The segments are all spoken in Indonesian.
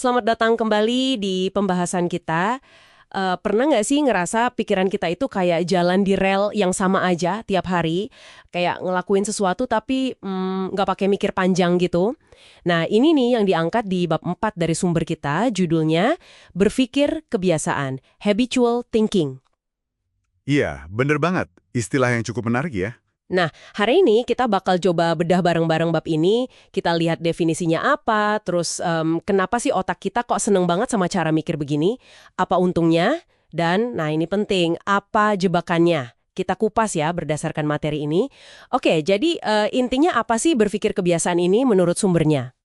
Selamat datang kembali di pembahasan kita. Pernah nggak sih ngerasa pikiran kita itu kayak jalan di rel yang sama aja tiap hari? Kayak ngelakuin sesuatu tapi nggak pakai mikir panjang gitu. Nah, ini nih yang diangkat di bab 4 dari sumber kita, judulnya Berpikir Kebiasaan, Habitual Thinking. Iya, bener banget. Istilah yang cukup menarik ya. Nah, hari ini kita bakal coba bedah bareng-bareng bab ini. Kita lihat definisinya apa, terus kenapa sih otak kita kok seneng banget sama cara mikir begini, apa untungnya, dan nah ini penting, apa jebakannya. Kita kupas ya berdasarkan materi ini. Oke, jadi intinya apa sih berpikir kebiasaan ini menurut sumbernya?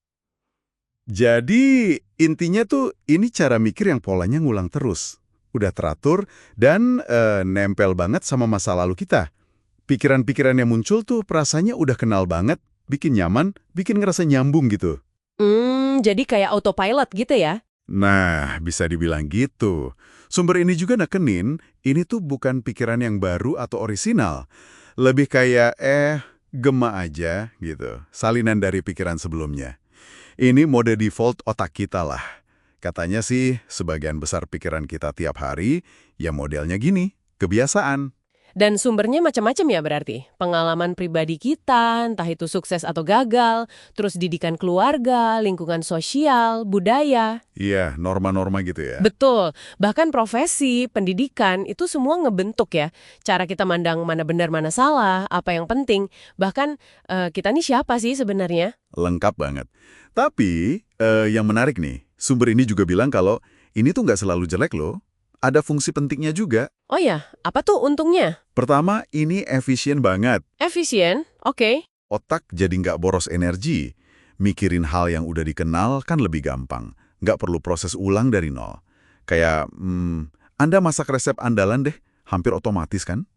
Jadi, intinya tuh ini cara mikir yang polanya ngulang terus. Udah teratur dan nempel banget sama masa lalu kita. Pikiran-pikiran yang muncul tuh perasaannya udah kenal banget, bikin nyaman, bikin ngerasa nyambung gitu. Jadi kayak autopilot gitu ya? Nah, bisa dibilang gitu. Sumber ini juga nekenin, ini tuh bukan pikiran yang baru atau orisinal. Lebih kayak, gema aja gitu. Salinan dari pikiran sebelumnya. Ini mode default otak kita lah. Katanya sih, sebagian besar pikiran kita tiap hari, ya modelnya gini, kebiasaan. Dan sumbernya macam-macam ya berarti? Pengalaman pribadi kita, entah itu sukses atau gagal, terus didikan keluarga, lingkungan sosial, budaya. Iya, norma-norma gitu ya. Betul. Bahkan profesi, pendidikan, itu semua ngebentuk ya. Cara kita mandang mana benar, mana salah, apa yang penting. Bahkan kita nih siapa sih sebenarnya? Lengkap banget. Tapi, yang menarik nih, sumber ini juga bilang kalau ini tuh nggak selalu jelek loh. Ada fungsi pentingnya juga. Oh ya, apa tuh untungnya? Pertama, ini efisien banget. Efisien? Oke. Otak jadi nggak boros energi. Mikirin hal yang udah dikenal kan lebih gampang. Nggak perlu proses ulang dari nol. Kayak, Anda masak resep andalan deh, hampir otomatis kan?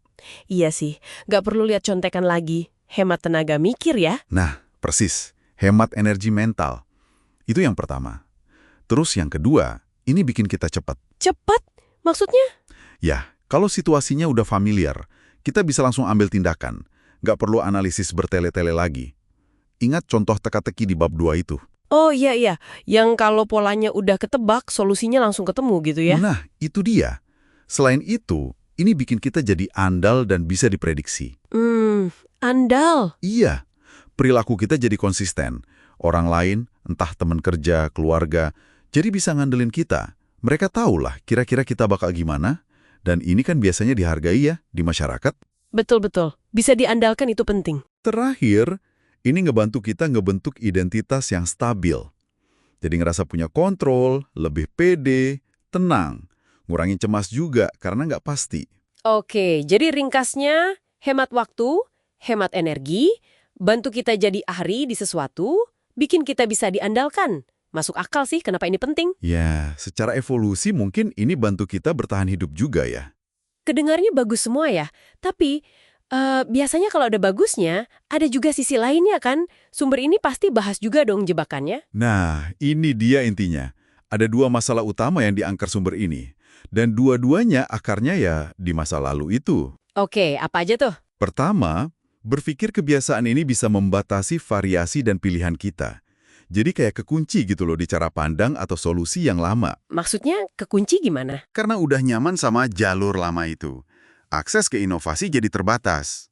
Iya sih, nggak perlu lihat contekan lagi. Hemat tenaga mikir ya. Nah, persis. Hemat energi mental. Itu yang pertama. Terus yang kedua, ini bikin kita cepat. Cepat? Maksudnya? Ya, kalau situasinya udah familiar, kita bisa langsung ambil tindakan. Nggak perlu analisis bertele-tele lagi. Ingat contoh teka-teki di bab 2 itu. Oh iya iya, yang kalau polanya udah ketebak, solusinya langsung ketemu gitu ya? Nah, itu dia. Selain itu, ini bikin kita jadi andal dan bisa diprediksi. Andal. Iya, perilaku kita jadi konsisten. Orang lain, entah teman kerja, keluarga, jadi bisa ngandelin kita. Mereka tahulah kira-kira kita bakal gimana, dan ini kan biasanya dihargai ya di masyarakat. Betul-betul. Bisa diandalkan itu penting. Terakhir, ini ngebantu kita ngebentuk identitas yang stabil. Jadi ngerasa punya kontrol, lebih pede, tenang. Ngurangin cemas juga karena nggak pasti. Oke, jadi ringkasnya, hemat waktu, hemat energi, bantu kita jadi ahli di sesuatu, bikin kita bisa diandalkan. Masuk akal sih kenapa ini penting. Ya, secara evolusi mungkin ini bantu kita bertahan hidup juga ya. Kedengarnya bagus semua ya, tapi biasanya kalau ada bagusnya, ada juga sisi lainnya kan? Sumber ini pasti bahas juga dong jebakannya. Nah, ini dia intinya. Ada dua masalah utama yang diangkat sumber ini. Dan dua-duanya akarnya ya di masa lalu itu. Oke, apa aja tuh? Pertama, berpikir kebiasaan ini bisa membatasi variasi dan pilihan kita. Jadi kayak kekunci gitu loh di cara pandang atau solusi yang lama. Maksudnya kekunci gimana? Karena udah nyaman sama jalur lama itu. Akses ke inovasi jadi terbatas.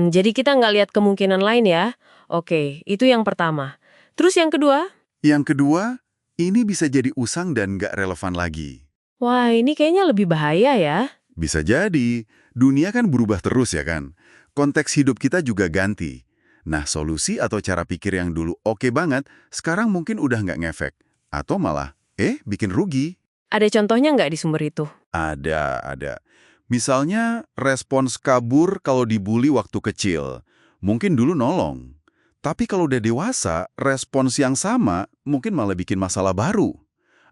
Jadi kita nggak lihat kemungkinan lain ya? Oke, itu yang pertama. Terus yang kedua? Yang kedua, ini bisa jadi usang dan nggak relevan lagi. Wah, ini kayaknya lebih bahaya ya. Bisa jadi, dunia kan berubah terus ya kan? Konteks hidup kita juga ganti. Nah, solusi atau cara pikir yang dulu oke banget, sekarang mungkin udah nggak ngefek. Atau malah, bikin rugi. Ada contohnya nggak di sumber itu? Ada. Misalnya, respons kabur kalau dibully waktu kecil. Mungkin dulu nolong. Tapi kalau udah dewasa, respons yang sama mungkin malah bikin masalah baru.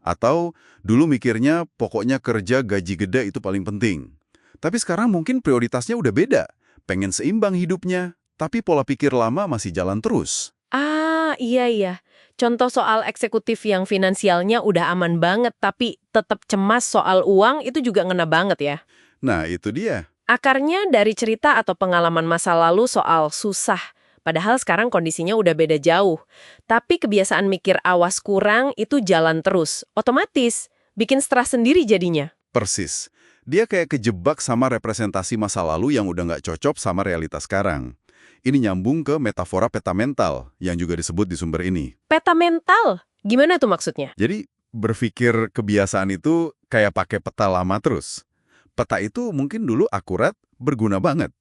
Atau dulu mikirnya pokoknya kerja gaji gede itu paling penting. Tapi sekarang mungkin prioritasnya udah beda. Pengen seimbang hidupnya, tapi pola pikir lama masih jalan terus. Ah, iya. Contoh soal eksekutif yang finansialnya udah aman banget, tapi tetap cemas soal uang itu juga ngena banget ya. Nah, itu dia. Akarnya dari cerita atau pengalaman masa lalu soal susah Padahal sekarang kondisinya udah beda jauh. Tapi kebiasaan mikir awas kurang itu jalan terus. Otomatis, bikin stres sendiri jadinya. Persis. Dia kayak kejebak sama representasi masa lalu yang udah nggak cocok sama realitas sekarang. Ini nyambung ke metafora peta mental yang juga disebut di sumber ini. Peta mental? Gimana tuh maksudnya? Jadi, berpikir kebiasaan itu kayak pakai peta lama terus. Peta itu mungkin dulu akurat, berguna banget.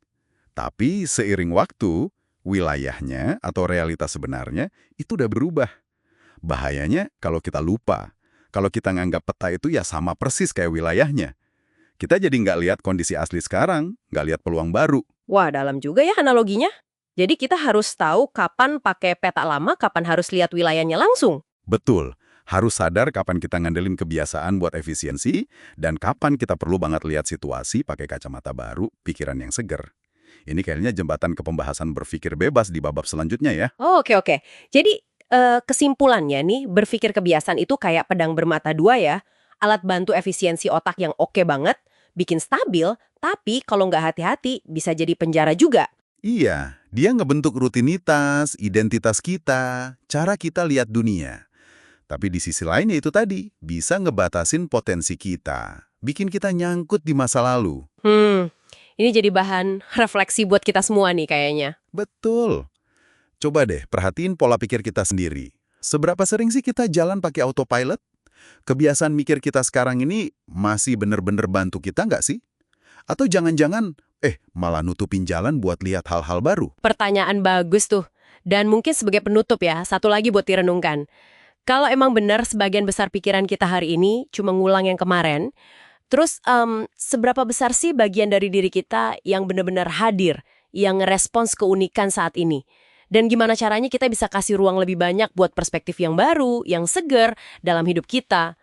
Tapi seiring waktu, wilayahnya atau realitas sebenarnya itu udah berubah. Bahayanya kalau kita lupa. Kalau kita nganggap peta itu ya sama persis kayak wilayahnya. Kita jadi nggak lihat kondisi asli sekarang, nggak lihat peluang baru. Wah, dalam juga ya analoginya. Jadi kita harus tahu kapan pakai peta lama, kapan harus lihat wilayahnya langsung. Betul, harus sadar kapan kita ngandelin kebiasaan buat efisiensi, dan kapan kita perlu banget lihat situasi pakai kacamata baru, pikiran yang seger. Ini kayaknya jembatan ke pembahasan berpikir bebas di bab selanjutnya ya. Oh, oke. Jadi, kesimpulannya nih, berpikir kebiasaan itu kayak pedang bermata dua ya. Alat bantu efisiensi otak yang oke banget, bikin stabil, tapi kalau nggak hati-hati bisa jadi penjara juga. Iya, dia ngebentuk rutinitas, identitas kita, cara kita lihat dunia. Tapi di sisi lainnya itu tadi, bisa ngebatasin potensi kita. Bikin kita nyangkut di masa lalu. Ini jadi bahan refleksi buat kita semua nih kayaknya. Betul. Coba deh perhatiin pola pikir kita sendiri. Seberapa sering sih kita jalan pakai autopilot? Kebiasaan mikir kita sekarang ini masih bener-bener bantu kita nggak sih? Atau jangan-jangan, malah nutupin jalan buat lihat hal-hal baru? Pertanyaan bagus tuh. Dan mungkin sebagai penutup ya, satu lagi buat direnungkan. Kalau emang benar sebagian besar pikiran kita hari ini cuma ngulang yang kemarin, terus seberapa besar sih bagian dari diri kita yang benar-benar hadir, yang ngerespons keunikan saat ini? Dan gimana caranya kita bisa kasih ruang lebih banyak buat perspektif yang baru, yang seger dalam hidup kita?